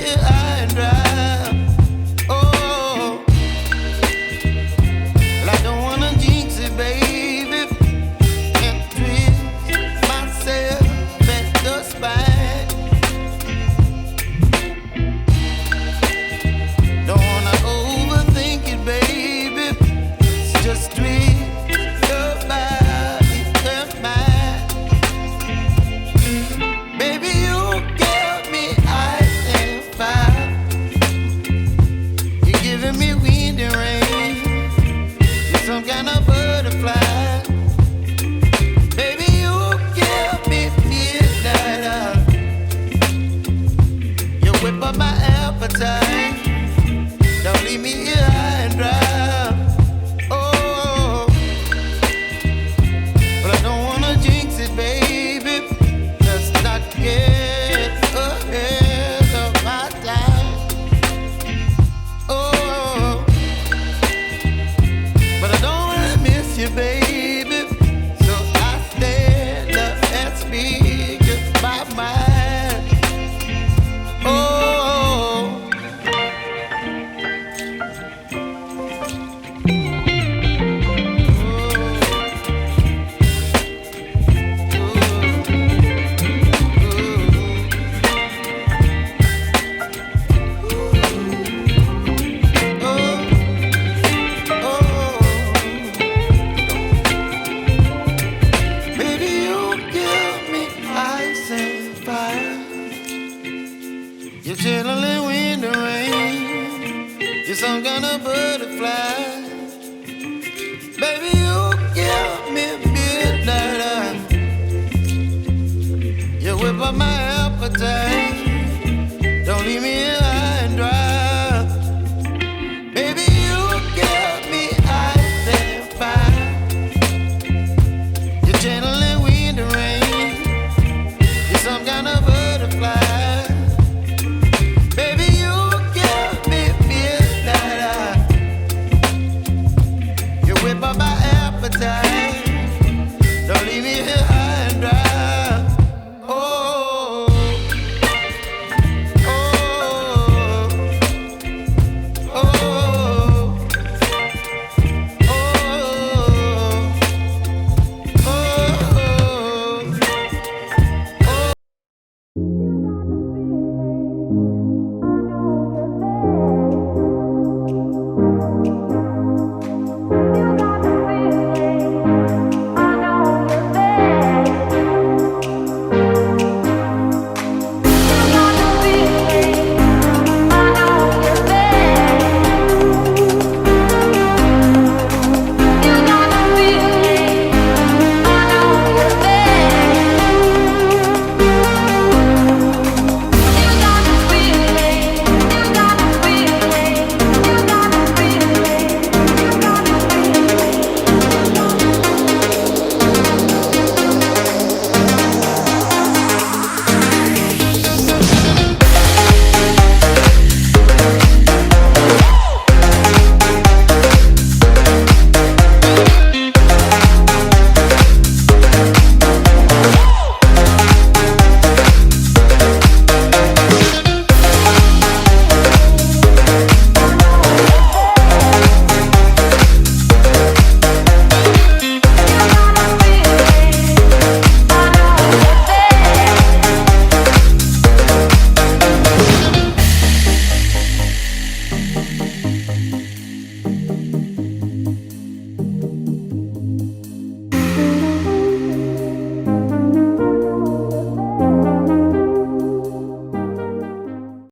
here high and dry. Oh, well, I don't wanna jinx it, baby, and twist myself at the spine. Don't wanna overthink it, baby. It's just twist your body and mine. Baby, you give me ice and fire. You're giving me wind and rain. You're some kind of butterfly. Baby, you give me midnight. You whip up my appetite. Don't leave me here high and dry. Oh, but I don't wanna jinx it, baby. Let's not get ahead of my time. Oh, but I don't wanna miss you, baby. So I stand up and speak my mind. Oh. You're chilling in the rain. You're some kind of butterfly. Baby, you give me midnight. You whip up my appetite. Don't leave me here high and dry. Baby, you give me ice and fire. You're channeling wind and rain. You're some kind of butterfly. Whip up my appetite. Don't leave me here high and dry. Oh, oh, oh, oh, oh, oh.